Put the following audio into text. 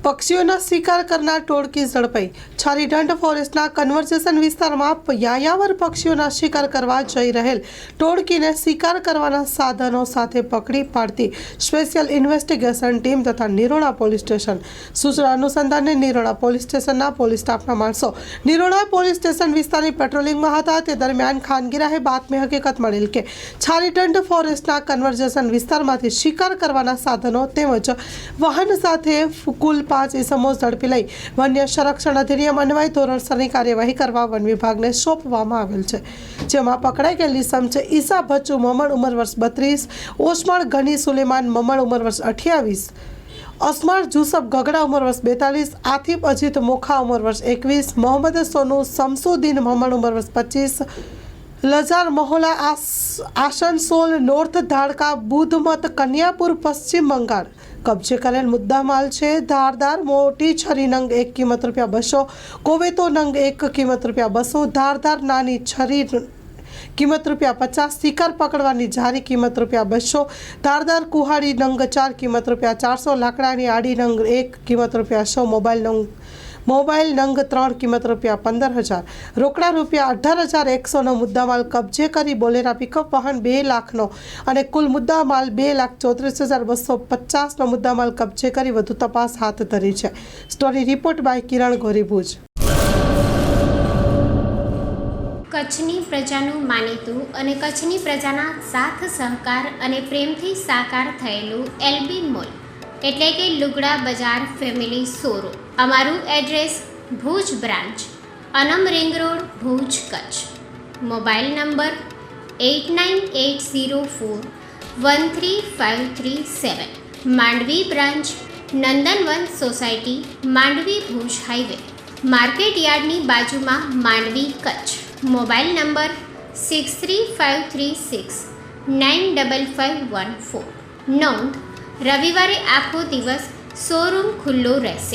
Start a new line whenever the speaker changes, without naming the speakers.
પક્ષીઓના શિકાર કરનાર ટોળકી ઝડપાઈ। છારીદંડ ફોરેસ્ટના કન્વર્ઝેશન વિસ્તારમાં યાયાવર પક્ષીઓના શિકાર કરવા જઈ રહેલ ટોળકીને શિકાર કરવાના સાધનો સાથે પકડી પાડતી સ્પેશિયલ ઇન્વેસ્ટિગેશન ટીમ તથા નિરોણા પોલીસ સ્ટેશન। સૂચના અનુસંધાને નિરોણા પોલીસ સ્ટેશનના પોલીસ સ્ટાફના માણસો નિરોણા પોલીસ સ્ટેશન વિસ્તારની પેટ્રોલિંગમાં હતા। તે દરમિયાન ખાનગીરાએ બાતમી હકીકત મળેલ કે છારીદંડ ફોરેસ્ટના કન્વર્ઝેશન વિસ્તારમાંથી શિકાર કરવાના સાધનો તેમજ વાહન સાથે કુલ 5 ઇસમો ઝડપી લઈ વન્ય સંરક્ષણ અધિનિયમ અન્વયે ધોરણસરની કાર્યવાહી કરવા વન વિભાગને સોંપવામાં આવેલ છે। જેમાં પકડાઈ ગયેલ ઇસમ છે ઈસા ભચ્ચુ મમણ, ઉંમર વર્ષ 32, ઓસમાણ ગની સુલેમાન મમણ, ઉંમર વર્ષ 28, અસમાર જુસફ ગગડા, ઉંમર વર્ષ 42, આતિફ અજીત મોખા, ઉંમર વર્ષ 21, મોહમ્મદ સોનુ શમસુદ્દીન મમણ, ઉંમર વર્ષ 25, લજાર મહોલા આસનસોલ નોર્થ ધાડકા બુધમત કન્યાપુર પશ્ચિમ બંગાળ કબજે કરેલ મુદ્દામાલ છે ધારદાર મોટી છરી નંગ 1 કિંમત ₹200, કોવેતો નંગ 1 કિંમત ₹200, ધારદાર નાની છરી કિંમત ₹50, શિકાર પકડવાની જારી કિંમત ₹200, ધારદાર કુહાડી નંગ 4 કિંમત ₹400, લાકડાની આડી નંગ 1 કિંમત ₹100, મોબાઈલ નંગ 3 કિંમત ₹15,000, રોકડા ₹18,100નો મુદ્દામાલ કબજે કરી બોલેરા પિકઅપ વાહન 2 લાખનો અને કુલ મુદ્દામાલ 2,34,250નો મુદ્દામાલ કબજે કરી વધુ તપાસ હાથ ધરી છે। સ્ટોરી રિપોર્ટ બાય કિરણ ગોરી, ભુજ।
કચ્છની પ્રજાનું માનીતું અને કચ્છની પ્રજાના સાથ સહકાર અને પ્રેમથી સાકાર થયેલું એલબી મોલ એટલે કે લુગડા બજાર ફેમિલી શોરૂમ। અમારું address Bhuj branch, Anam ring road, Bhuj, Kutch. Mobile number 8980413537। Mandvi branch, Nandanvan society, Mandvi, Bhuj highway, market યાર્ડની બાજુમાં, માંડવી, કચ્છ। Mobile number 6353695514। નોંધ: રવિવારે આખો દિવસ શોરૂમ ખુલ્લો રહેશે।